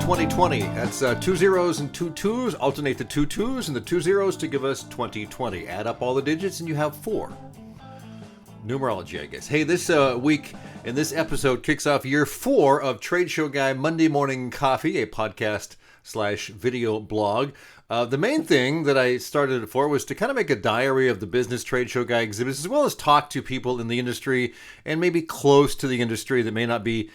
2020. That's two zeros and two twos. Alternate the two twos and the two zeros to give us 2020. Add up all the digits and you have 4. Numerology, I guess. Hey, this week in this episode kicks off year 4 of Trade Show Guy Monday Morning Coffee, a podcast / video blog. The main thing that I started it for was to kind of make a diary of the business Trade Show Guy exhibits, as well as talk to people in the industry and maybe close to the industry that may not be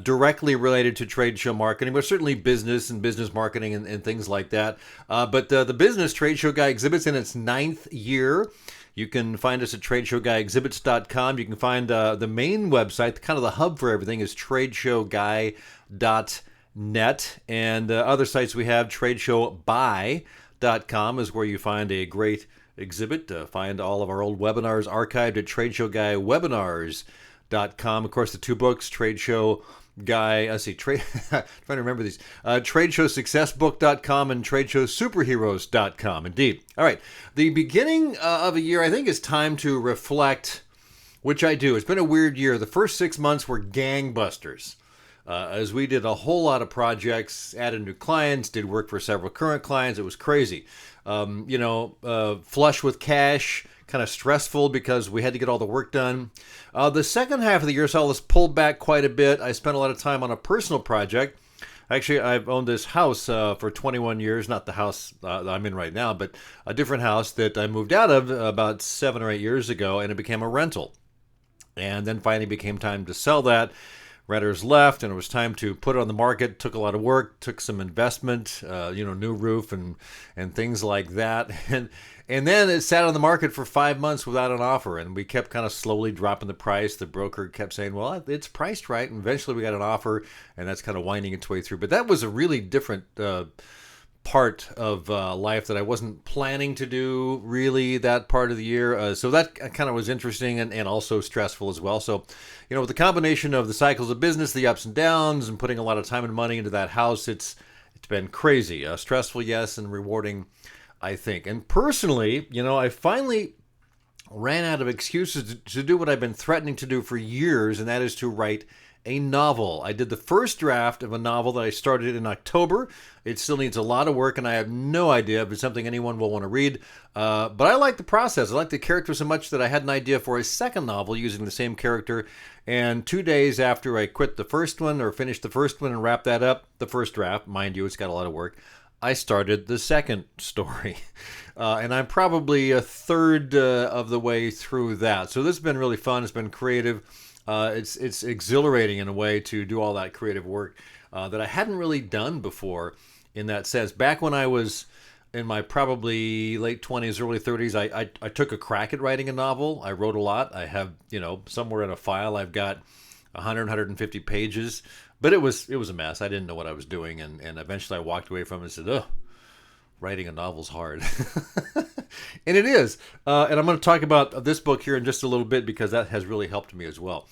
directly related to trade show marketing, but certainly business and business marketing and things like that. But the business Trade Show Guy exhibits in its 9th year. You can find us at TradeshowGuyExhibits.com. You can find the main website, kind of the hub for everything, is TradeshowGuy.net. And other sites we have, TradeshowBuy.com is where you find a great exhibit. Find all of our old webinars archived at TradeshowGuyWebinars.com. Of course, the 2 books, Trade Show Guy, trying to remember these, TradeshowSuccessBook.com and TradeshowSuperheroes.com. Indeed. All right. The beginning of a year, I think, is time to reflect, which I do. It's been a weird year. The first 6 months were gangbusters. As we did a whole lot of projects, added new clients, did work for several current clients. It was crazy. Flush with cash, kind of stressful because we had to get all the work done. The second half of the year saw us pulled back quite a bit. I spent a lot of time on a personal project. Actually, I've owned this house for 21 years, not the house I'm in right now, but a different house that I moved out of about 7 or 8 years ago, and it became a rental. And then finally became time to sell that. Renters left, and it was time to put it on the market. Took a lot of work, took some investment, new roof and things like that. And then it sat on the market for 5 months without an offer, and we kept kind of slowly dropping the price. The broker kept saying, well, it's priced right, and eventually we got an offer, and that's kind of winding its way through. But that was a really different part of life that I wasn't planning to do really that part of the year. So that kind of was interesting and also stressful as well. So, with the combination of the cycles of business, the ups and downs, and putting a lot of time and money into that house, it's been crazy. Stressful, yes, and rewarding, I think. And personally, I finally ran out of excuses to do what I've been threatening to do for years, and that is to write a novel. I did the first draft of a novel that I started in October. It still needs a lot of work, and I have no idea if it's something anyone will want to read. But I like the process. I like the character so much that I had an idea for a second novel using the same character. And 2 days after I quit the first one, or finished the first one and wrapped that up, the first draft, mind you, it's got a lot of work, I started the second story. And I'm probably a third of the way through that. So this has been really fun. It's been creative. It's exhilarating in a way to do all that creative work that I hadn't really done before in that sense. Back when I was in my probably late 20s, early 30s, I took a crack at writing a novel. I wrote a lot. I have, somewhere in a file, I've got 150 pages, but it was a mess. I didn't know what I was doing. And eventually I walked away from it and said, writing a novel's hard. And it is. And I'm going to talk about this book here in just a little bit because that has really helped me as well.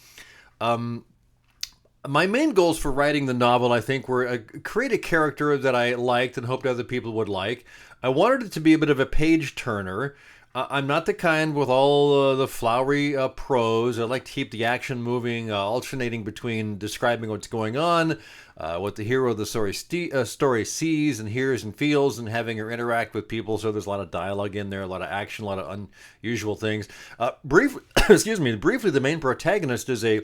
My main goals for writing the novel, I think, were create a character that I liked and hoped other people would like. I wanted it to be a bit of a page turner. I'm not the kind with all the flowery prose. I like to keep the action moving, alternating between describing what's going on, what the hero of the story sees and hears and feels, and having her interact with people. So there's a lot of dialogue in there, a lot of action, a lot of unusual things. Briefly, the main protagonist is a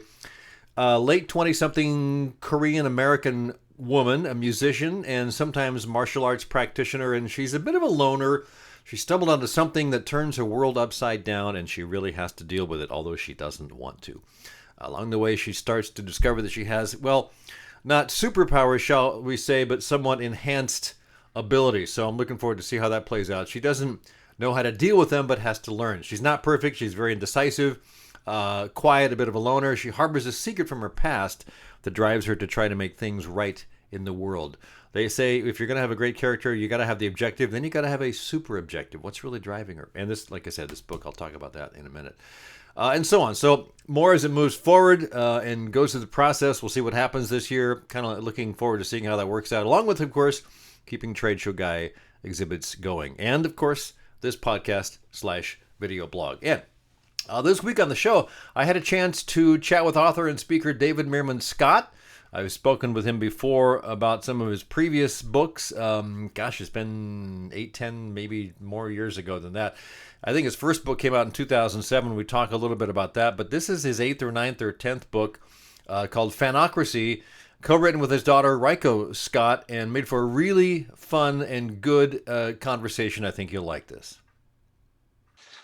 late 20-something Korean-American woman, a musician, and sometimes martial arts practitioner, and she's a bit of a loner. She stumbled onto something that turns her world upside down, and she really has to deal with it, although she doesn't want to. Along the way, she starts to discover that she has, not superpowers, shall we say, but somewhat enhanced abilities. So I'm looking forward to see how that plays out. She doesn't know how to deal with them, but has to learn. She's not perfect. She's very indecisive, quiet, a bit of a loner. She harbors a secret from her past that drives her to try to make things right in the world. They say if you're going to have a great character, you got to have the objective, then you got to have a super objective. What's really driving her? And this, like I said, this book, I'll talk about that in a minute. And so on. So more as it moves forward and goes through the process. We'll see what happens this year. Kind of looking forward to seeing how that works out, along with, of course, keeping Trade Show Guy exhibits going. And, of course, this podcast / video blog. And this week on the show, I had a chance to chat with author and speaker David Meerman Scott. I've spoken with him before about some of his previous books. Gosh, it's been 8, 10, maybe more years ago than that. I think his first book came out in 2007. We talk a little bit about that, but this is his 8th or ninth or 10th book called Fanocracy, co-written with his daughter Reiko Scott, and made for a really fun and good conversation. I think you'll like this.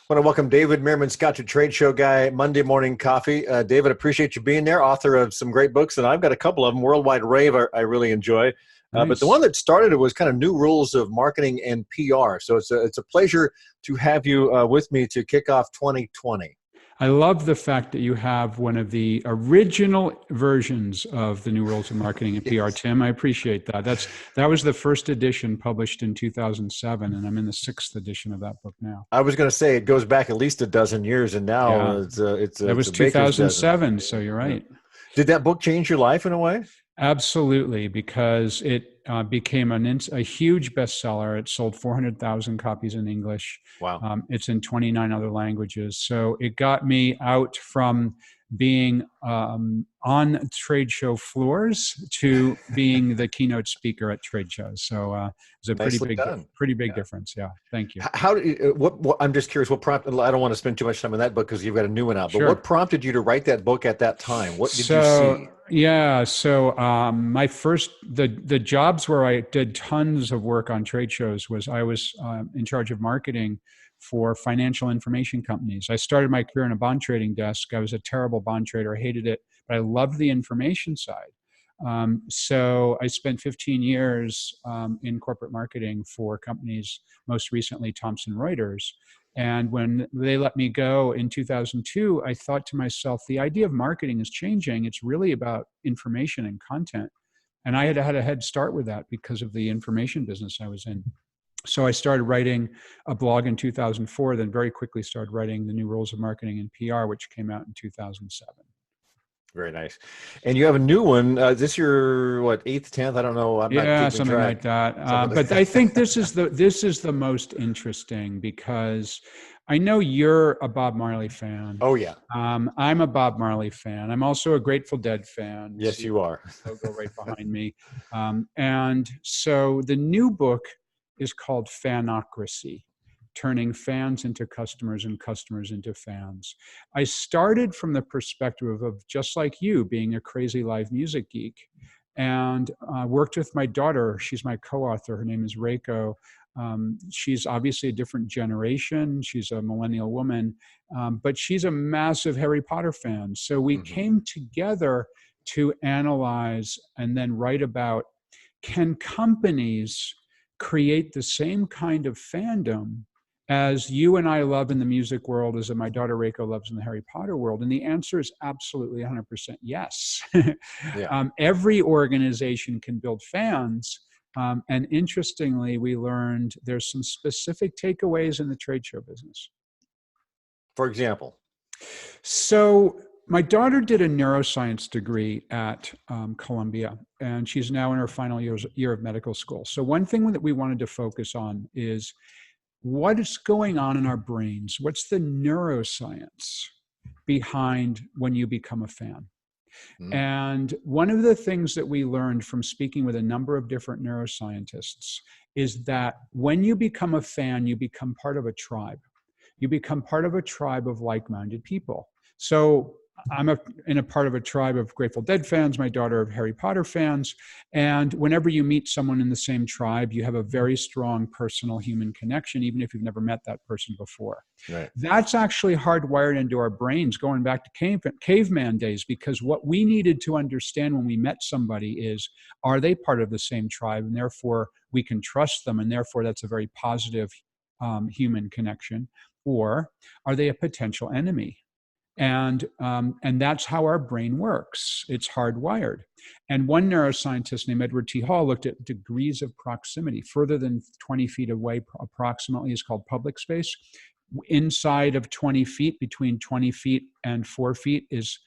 I want to welcome David Meerman Scott to Trade Show Guy Monday Morning Coffee. David, appreciate you being there, author of some great books, and I've got a couple of them. Worldwide Rave, I really enjoy. Nice. But the one that started it was kind of New Rules of Marketing and PR. So it's a pleasure to have you with me to kick off 2020. I love the fact that you have one of the original versions of the New Rules of Marketing and PR, yes. Tim. I appreciate that. That was the first edition published in 2007, and I'm in the 6th edition of that book now. I was going to say it goes back at least a dozen years, and now it was 2007. So you're right. Did that book change your life in a way? Absolutely, because it became a huge bestseller. It sold 400,000 copies in English. Wow. It's in 29 other languages. So it got me out from being on trade show floors to being the keynote speaker at trade shows. So it's a pretty big difference. Yeah. Thank you. How what I'm just curious, what prompted, I don't want to spend too much time on that book because you've got a new one out, but Sure. What prompted you to write that book at that time? What did you see? Yeah. So my first, the jobs where I did tons of work on trade shows was I was in charge of marketing for financial information companies. I started my career in a bond trading desk. I was a terrible bond trader. I hated it, but I loved the information side. So I spent 15 years in corporate marketing for companies, most recently Thomson Reuters. And when they let me go in 2002, I thought to myself, the idea of marketing is changing. It's really about information and content. And I had a head start with that because of the information business I was in. So I started writing a blog in 2004, then very quickly started writing the New Rules of Marketing and PR, which came out in 2007. Very nice. And you have a new one. This your, 8th, 10th? I don't know. I'm not something track. Like that. But I think this is the most interesting because I know you're a Bob Marley fan. Oh, yeah. I'm a Bob Marley fan. I'm also a Grateful Dead fan. Yes, you are. Logo right behind me. And so the new book is called Fanocracy, turning fans into customers and customers into fans. I started from the perspective of, just like you, being a crazy live music geek, and worked with my daughter. She's my co-author. Her name is Reiko. She's obviously a different generation. She's a millennial woman, but she's a massive Harry Potter fan. So we came together to analyze and then write about, can companies create the same kind of fandom as you and I love in the music world, as my daughter Reiko loves in the Harry Potter world? And the answer is absolutely 100% yes. Every organization can build fans. And interestingly, we learned there's some specific takeaways in the trade show business. For example? So my daughter did a neuroscience degree at Columbia, and she's now in her final year of medical school. So one thing that we wanted to focus on is what is going on in our brains? What's the neuroscience behind when you become a fan? And one of the things that we learned from speaking with a number of different neuroscientists is that when you become a fan, you become part of a tribe. You become part of a tribe of like-minded people. So I'm in a part of a tribe of Grateful Dead fans, my daughter of Harry Potter fans. And whenever you meet someone in the same tribe, you have a very strong personal human connection, even if you've never met that person before. Right. That's actually hardwired into our brains going back to caveman days, because what we needed to understand when we met somebody is, are they part of the same tribe? And therefore we can trust them. And therefore that's a very positive human connection. Or are they a potential enemy? And that's how our brain works. It's hardwired. And one neuroscientist named Edward T. Hall looked at degrees of proximity. Further than 20 feet away approximately is called public space. Inside of 20 feet, between 20 feet and 4 feet is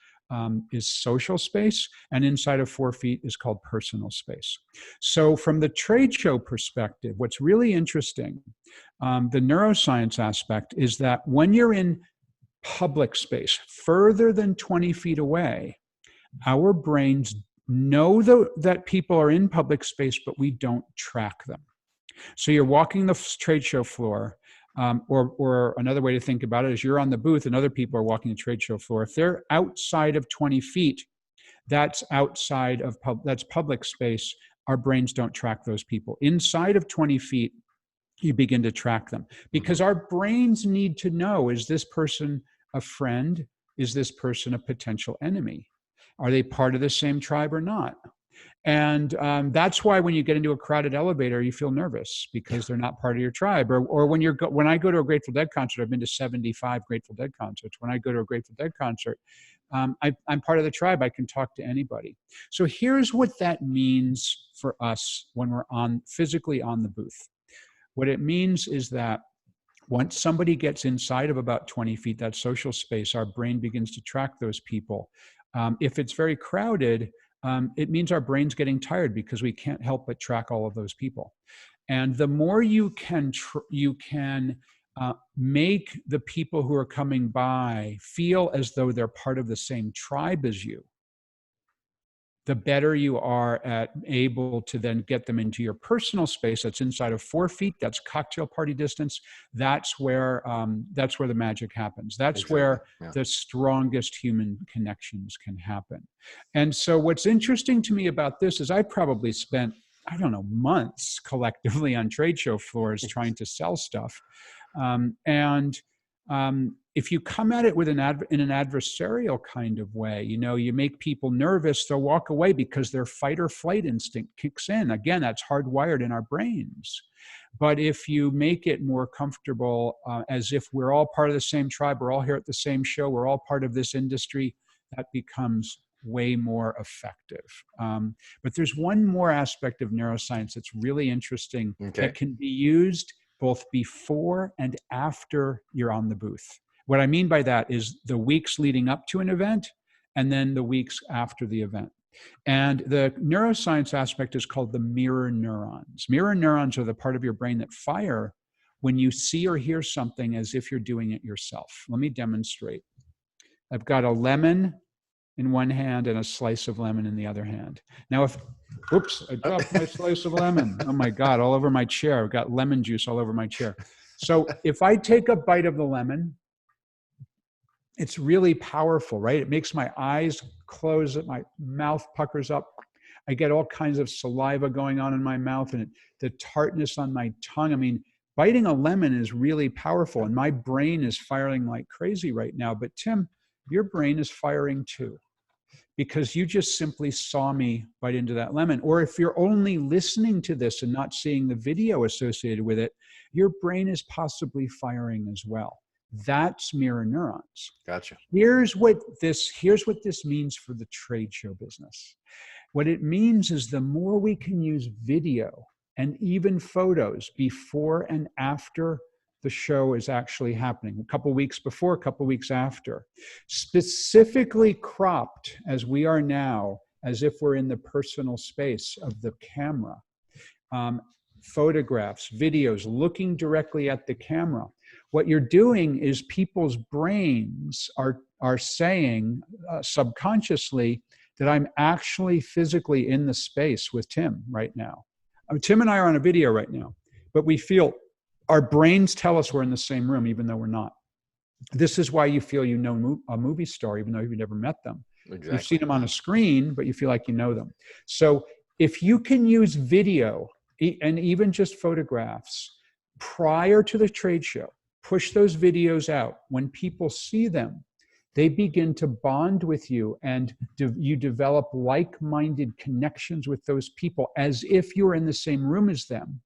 social space. And inside of 4 feet is called personal space. So from the trade show perspective, what's really interesting, the neuroscience aspect is that when you're in public space, further than 20 feet away, our brains that people are in public space, but we don't track them. So you're walking the trade show floor, or another way to think about it is you're on the booth and other people are walking the trade show floor. If they're outside of 20 feet, that's that's public space. Our brains don't track those people. Inside of 20 feet, you begin to track them because our brains need to know, is this person a friend? Is this person a potential enemy? Are they part of the same tribe or not? And that's why when you get into a crowded elevator, you feel nervous because they're not part of your tribe. Or when I go to a Grateful Dead concert, I've been to 75 Grateful Dead concerts. When I go to a Grateful Dead concert, I'm part of the tribe. I can talk to anybody. So here's what that means for us when we're physically on the booth. What it means is that once somebody gets inside of about 20 feet, that social space, our brain begins to track those people. If it's very crowded, it means our brain's getting tired because we can't help but track all of those people. And the more you can make the people who are coming by feel as though they're part of the same tribe as you, the better you are at able to then get them into your personal space that's inside of 4 feet, that's cocktail party distance. That's where the magic happens. That's where the strongest human connections can happen. And so what's interesting to me about this is I probably spent, I don't know, months collectively on trade show floors trying to sell stuff. If you come at it with in an adversarial kind of way, you make people nervous, they'll walk away because their fight or flight instinct kicks in. Again, that's hardwired in our brains. But if you make it more comfortable, as if we're all part of the same tribe, we're all here at the same show, we're all part of this industry, that becomes way more effective. But there's one more aspect of neuroscience that's really interesting that can be used both before and after you're on the booth. What I mean by that is the weeks leading up to an event and then the weeks after the event. And the neuroscience aspect is called the mirror neurons. Mirror neurons are the part of your brain that fire when you see or hear something as if you're doing it yourself. Let me demonstrate. I've got a lemon in one hand and a slice of lemon in the other hand. Now, oops, I dropped my slice of lemon. Oh my God, all over my chair. I've got lemon juice all over my chair. So if I take a bite of the lemon, it's really powerful, right? It makes my eyes close, my mouth puckers up. I get all kinds of saliva going on in my mouth and the tartness on my tongue. I mean, biting a lemon is really powerful and my brain is firing like crazy right now. But Tim, your brain is firing too, because you just simply saw me bite into that lemon. Or if you're only listening to this and not seeing the video associated with it, your brain is possibly firing as well. That's mirror neurons. Gotcha. Here's what this means for the trade show business. What it means is the more we can use video and even photos before and after the show is actually happening, a couple weeks before, a couple weeks after, specifically cropped as we are now, as if we're in the personal space of the camera, photographs, videos, looking directly at the camera. What you're doing is people's brains are saying subconsciously that I'm actually physically in the space with Tim right now. I mean, Tim and I are on a video right now, but we feel, our brains tell us we're in the same room, even though we're not. This is why you feel you know a movie star, even though you've never met them. Exactly. You've seen them on a screen, but you feel like you know them. So if you can use video and even just photographs prior to the trade show, push those videos out. When people see them, they begin to bond with you and you develop like-minded connections with those people as if you're in the same room as them.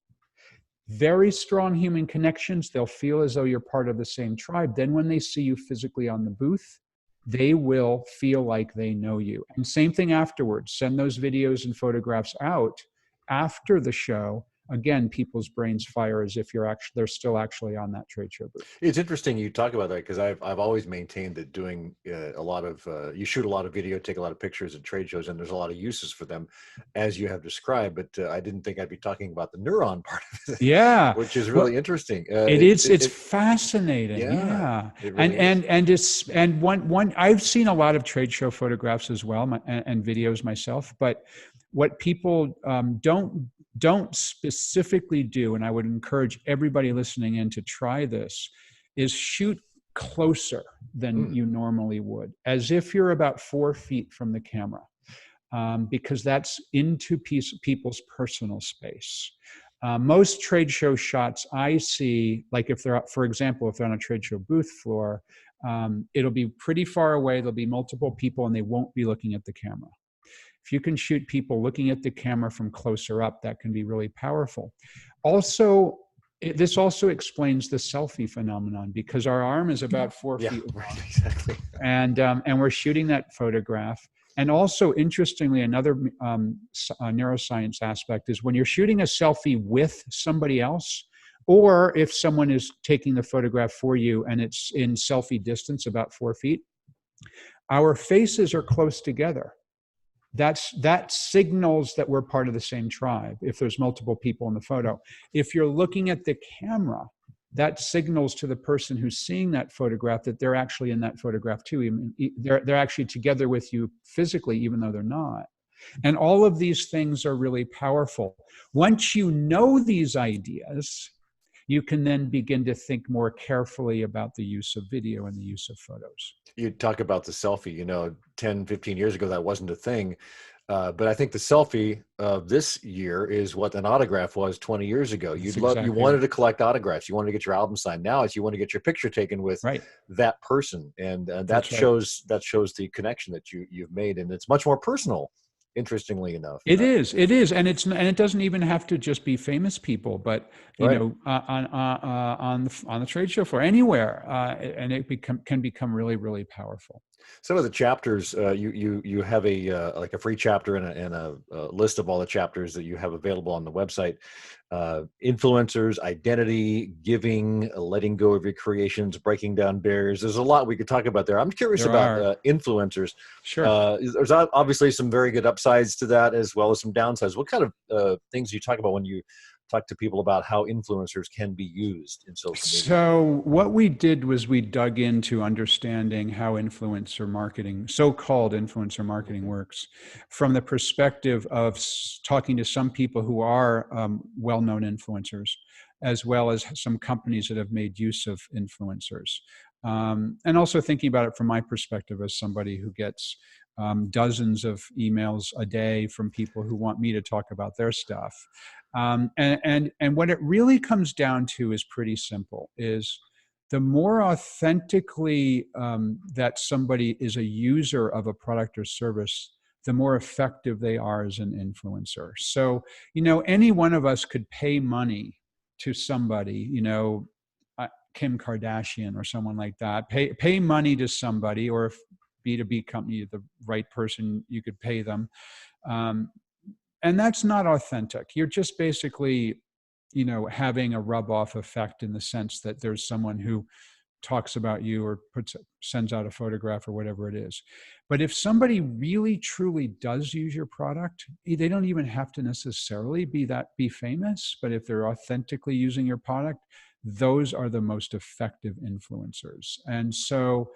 Very strong human connections. They'll feel as though you're part of the same tribe. Then when they see you physically on the booth, they will feel like they know you. And same thing afterwards. Send those videos and photographs out after the show again, people's brains fire as if they're still actually on that trade show booth. It's interesting you talk about that, because I've always maintained that doing a lot of you shoot a lot of video, take a lot of pictures at trade shows, and there's a lot of uses for them, as you have described. But I didn't think I'd be talking about the neuron part of it, Yeah, which is really interesting. It's fascinating. Yeah, Yeah, it really is. and one I've seen a lot of trade show photographs as well, and videos myself. But what people don't specifically do, and I would encourage everybody listening in to try this, is shoot closer than you normally would, as if you're about 4 feet from the camera, because that's into people's personal space. Most trade show shots I see, like if they're, for example, if they're on a trade show booth floor, it'll be pretty far away. There'll be multiple people and they won't be looking at the camera. If you can shoot people looking at the camera from closer up, that can be really powerful. Also, this also explains the selfie phenomenon, because our arm is about 4 feet long. Right, exactly. And we're shooting that photograph. And also, interestingly, another neuroscience aspect is when you're shooting a selfie with somebody else, or if someone is taking the photograph for you and it's in selfie distance, about 4 feet, our faces are close together. That signals that we're part of the same tribe if there's multiple people in the photo. If you're looking at the camera, that signals to the person who's seeing that photograph that they're actually in that photograph too. They're actually together with you physically, even though they're not. And all of these things are really powerful. Once you know these ideas, you can then begin to think more carefully about the use of video and the use of photos. You talk about the selfie, 10, 15 years ago, that wasn't a thing. But I think the selfie of this year is what an autograph was 20 years ago. You wanted to collect autographs. You wanted to get your album signed. Now it's you want to get your picture taken with that person. And that shows the connection that you've made. And it's much more personal, interestingly enough. It is, and it doesn't even have to just be famous people, but on the trade show floor, anywhere, and it can become really, really powerful. Some of the chapters, you have a free chapter and a list of all the chapters that you have available on the website. Influencers, identity, giving, letting go of your creations, breaking down barriers. There's a lot we could talk about there. I'm curious about influencers. Sure. There's obviously some very good upsides to that, as well as some downsides. What kind of things do you talk about when you talk to people about how influencers can be used in social media? So what we did was we dug into understanding how influencer marketing, so-called influencer marketing, works from the perspective of talking to some people who are well-known influencers, as well as some companies that have made use of influencers. And also thinking about it from my perspective as somebody who gets dozens of emails a day from people who want me to talk about their stuff. And what it really comes down to is pretty simple, is the more authentically that somebody is a user of a product or service, the more effective they are as an influencer. So, any one of us could pay money to somebody, Kim Kardashian or someone like that, pay money to somebody, or if B2B company, the right person, you could pay them. And that's not authentic. You're just basically, having a rub-off effect in the sense that there's someone who talks about you or sends out a photograph or whatever it is. But if somebody really, truly does use your product, they don't even have to necessarily be famous, but if they're authentically using your product, those are the most effective influencers. And so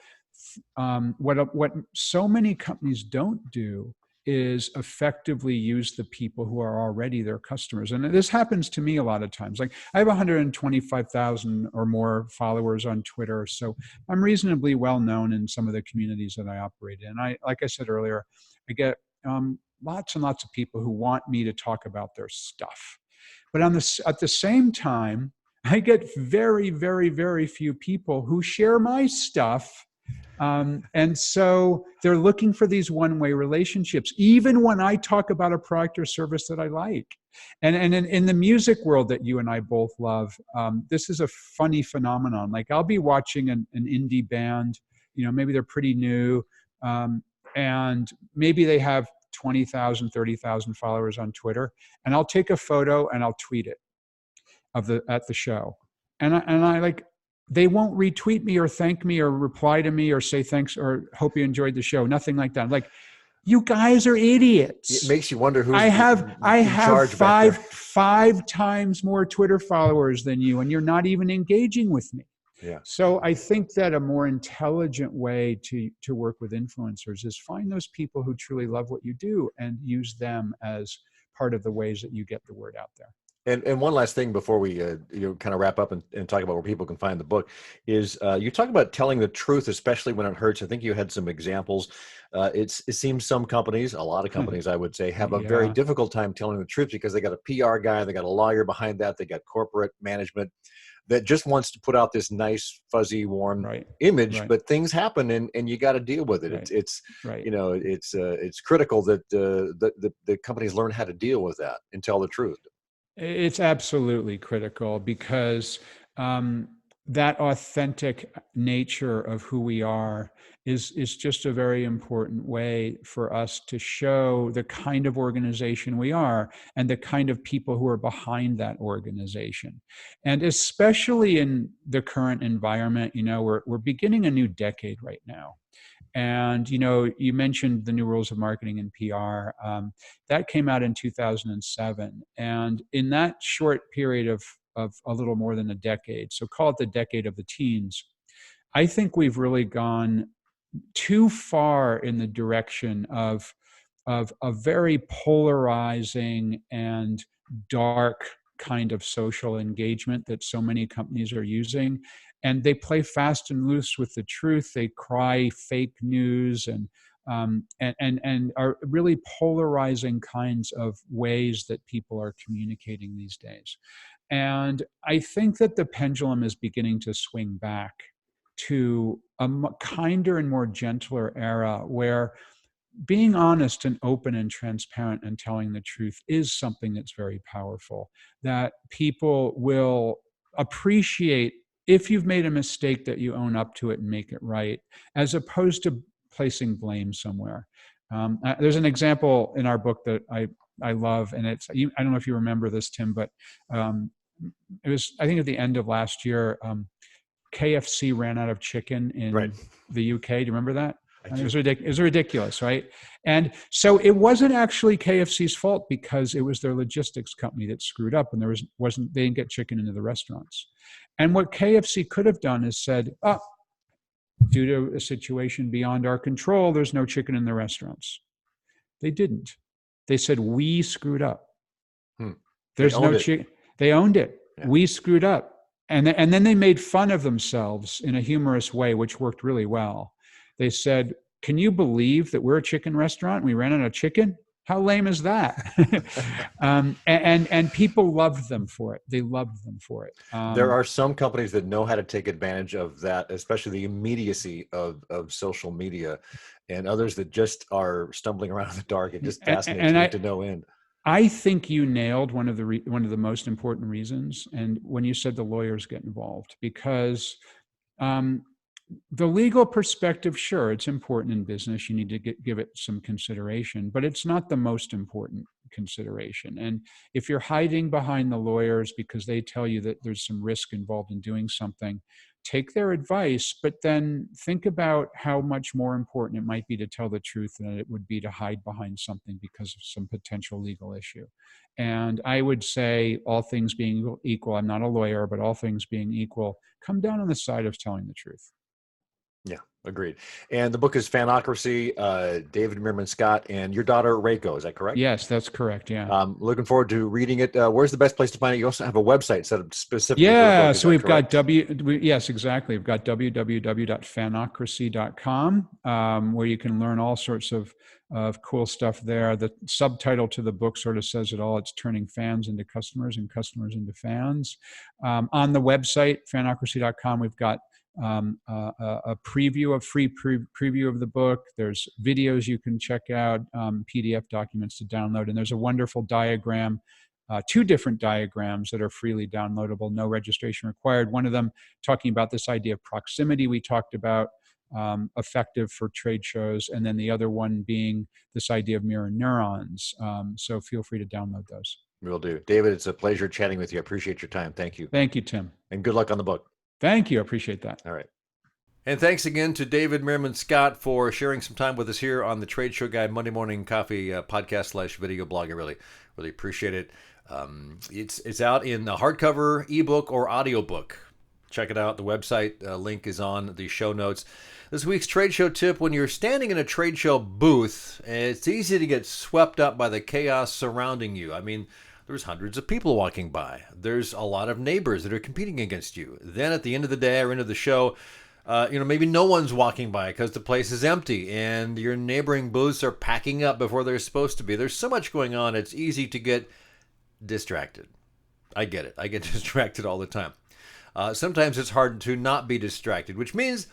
what so many companies don't do is effectively use the people who are already their customers. And this happens to me a lot of times. Like, I have 125,000 or more followers on Twitter, so I'm reasonably well known in some of the communities that I operate in. Like I said earlier, I get lots and lots of people who want me to talk about their stuff. But at the same time, I get very, very, very few people who share my stuff. And so they're looking for these one-way relationships, even when I talk about a product or service that I like. And in the music world that you and I both love, this is a funny phenomenon. Like, I'll be watching an indie band, maybe they're pretty new, and maybe they have 20,000, 30,000 followers on Twitter, and I'll take a photo and I'll tweet it. at the show. And I like, they won't retweet me or thank me or reply to me or say thanks or hope you enjoyed the show. Nothing like that. Like, you guys are idiots. It makes you wonder who's I have in charge back there. five times more Twitter followers than you, and you're not even engaging with me. Yeah. So I think that a more intelligent way to work with influencers is find those people who truly love what you do and use them as part of the ways that you get the word out there. And one last thing before we kind of wrap up and talk about where people can find the book is you talk about telling the truth, especially when it hurts. I think you had some examples. It seems some companies, a lot of companies, I would say, have a very difficult time telling the truth because they got a PR guy, they got a lawyer behind that, they got corporate management that just wants to put out this nice, fuzzy, warm image, but things happen and you got to deal with it. It's critical that the companies learn how to deal with that and tell the truth. It's absolutely critical because that authentic nature of who we are is just a very important way for us to show the kind of organization we are and the kind of people who are behind that organization. And especially in the current environment, we're beginning a new decade right now. And, you mentioned the new rules of marketing and PR. That came out in 2007. And in that short period of a little more than a decade, so call it the decade of the teens, I think we've really gone too far in the direction of a very polarizing and dark kind of social engagement that so many companies are using. And they play fast and loose with the truth. They cry fake news and are really polarizing kinds of ways that people are communicating these days. And I think that the pendulum is beginning to swing back to a kinder and more gentler era where being honest and open and transparent and telling the truth is something that's very powerful, that people will appreciate if you've made a mistake, that you own up to it and make it right, as opposed to placing blame somewhere. There's an example in our book that I love, and I don't know if you remember this, Tim, but it was, I think, at the end of last year, KFC ran out of chicken in the UK. Do you remember that? It was ridiculous, right? And so it wasn't actually KFC's fault because it was their logistics company that screwed up, and they didn't get chicken into the restaurants. And what KFC could have done is said, due to a situation beyond our control, there's no chicken in the restaurants. They didn't. They said, we screwed up. There's no chicken. They owned it. Yeah. We screwed up. And then they made fun of themselves in a humorous way, which worked really well. They said, can you believe that we're a chicken restaurant and we ran out of chicken? How lame is that? And people loved them for it. They loved them for it. There are some companies that know how to take advantage of that, especially the immediacy of social media, and others that just are stumbling around in the dark. It just fascinates me to no end. I think you nailed one of the most important reasons, and when you said the lawyers get involved, because the legal perspective, sure, it's important in business. You need to give it some consideration, but it's not the most important consideration. And if you're hiding behind the lawyers because they tell you that there's some risk involved in doing something, take their advice, but then think about how much more important it might be to tell the truth than it would be to hide behind something because of some potential legal issue. And I would say, all things being equal, I'm not a lawyer, but all things being equal, come down on the side of telling the truth. Yeah, agreed. And the book is Fanocracy, David Meerman Scott, and your daughter, Reiko. Is that correct? Yes, that's correct. Yeah. Looking forward to reading it. Where's the best place to find it? You also have a website set up specifically for the book. So we've got yes, exactly. We've got www.fanocracy.com, where you can learn all sorts of cool stuff there. The subtitle to the book sort of says it all. It's turning fans into customers and customers into fans. On the website, fanocracy.com, we've got a preview of the book. There's videos you can check out, PDF documents to download, and there's a wonderful diagram, 2 different diagrams that are freely downloadable, no registration required. One of them talking about this idea of proximity we talked about, effective for trade shows, and then the other one being this idea of mirror neurons. So feel free to download those. Will do. David, it's a pleasure chatting with you. I appreciate your time. Thank you. Thank you, Tim. And good luck on the book. Thank you. I appreciate that. All right. And thanks again to David Meerman Scott for sharing some time with us here on the Trade Show Guy Monday Morning Coffee podcast / video blog. I really appreciate it. It's out in the hardcover, ebook, or audiobook. Check it out. The website link is on the show notes. This week's trade show tip: when you're standing in a trade show booth, it's easy to get swept up by the chaos surrounding you. I mean, there's hundreds of people walking by. There's a lot of neighbors that are competing against you. Then at the end of the day or end of the show, maybe no one's walking by because the place is empty and your neighboring booths are packing up before they're supposed to be. There's so much going on, it's easy to get distracted. I get it. I get distracted all the time. Sometimes it's hard to not be distracted, which means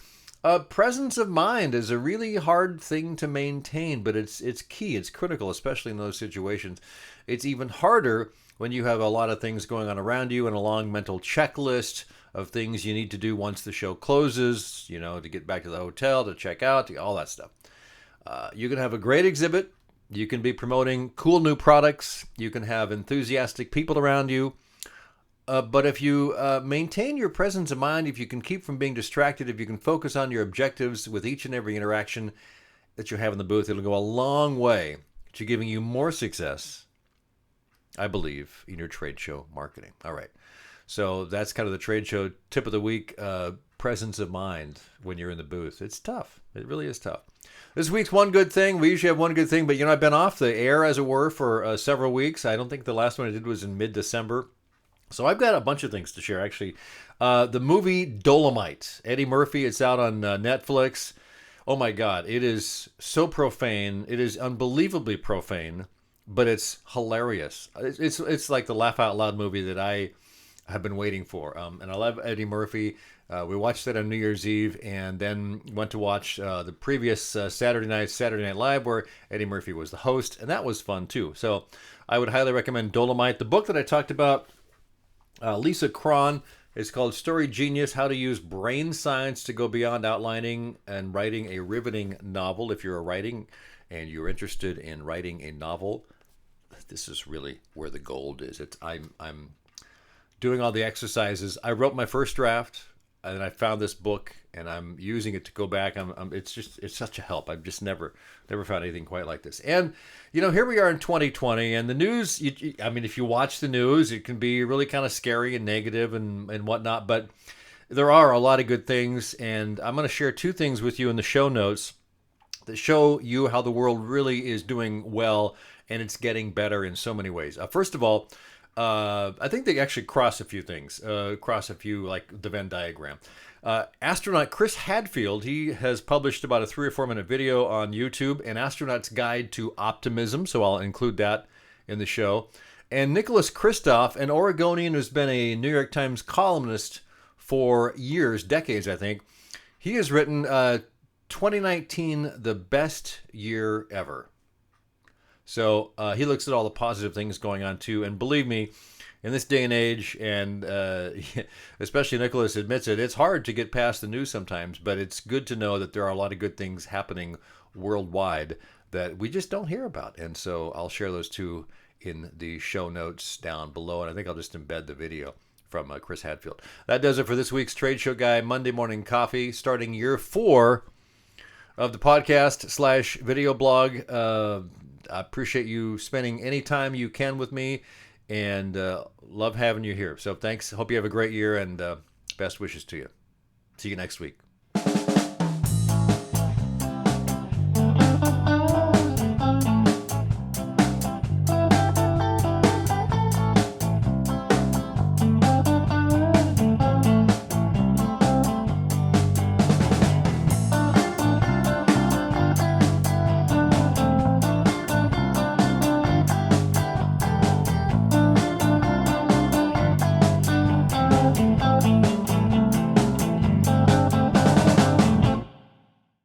presence of mind is a really hard thing to maintain, but it's key. It's critical, especially in those situations. It's even harder when you have a lot of things going on around you and a long mental checklist of things you need to do once the show closes, to get back to the hotel, to check out, all that stuff. You can have a great exhibit. You can be promoting cool new products. You can have enthusiastic people around you. But if you maintain your presence of mind, if you can keep from being distracted, if you can focus on your objectives with each and every interaction that you have in the booth, it'll go a long way to giving you more success, I believe, in your trade show marketing. All right. So that's kind of the trade show tip of the week, presence of mind when you're in the booth. It's tough. It really is tough. This week's one good thing. We usually have one good thing, but I've been off the air, as it were, for several weeks. I don't think the last one I did was in mid-December. So I've got a bunch of things to share, actually. The movie Dolomite, Eddie Murphy, it's out on Netflix. Oh my God, it is so profane. It is unbelievably profane, but it's hilarious. It's like the laugh out loud movie that I have been waiting for. And I love Eddie Murphy. We watched it on New Year's Eve and then went to watch the previous Saturday Night Live, where Eddie Murphy was the host, and that was fun too. So I would highly recommend Dolomite. The book that I talked about, Lisa Cron, is called Story Genius: How to Use Brain Science to Go Beyond Outlining and Writing a Riveting Novel. If you're writing and you're interested in writing a novel, this is really where the gold is. I'm doing all the exercises. I wrote my first draft, and then I found this book, and I'm using it to go back. It's such a help. I've just never found anything quite like this. And here we are in 2020, and the news. If you watch the news, it can be really kind of scary and negative and whatnot. But there are a lot of good things, and I'm going to share two things with you in the show notes that show you how the world really is doing well, and it's getting better in so many ways. First of all, I think they actually cross a few things, like the Venn diagram. Astronaut Chris Hadfield, he has published about a 3 or 4 minute video on YouTube, An Astronaut's Guide to Optimism, so I'll include that in the show. And Nicholas Kristof, an Oregonian who's been a New York Times columnist for years, decades, I think, he has written 2019, the best year ever. So he looks at all the positive things going on too, and believe me, in this day and age, and especially Nicholas admits it, it's hard to get past the news sometimes, but it's good to know that there are a lot of good things happening worldwide that we just don't hear about. And so I'll share those two in the show notes down below, and I think I'll just embed the video from Chris Hadfield. That does it for this week's Trade Show Guy Monday Morning Coffee, starting year 4 of the podcast / video blog. I appreciate you spending any time you can with me, and love having you here. So thanks. Hope you have a great year, and best wishes to you. See you next week.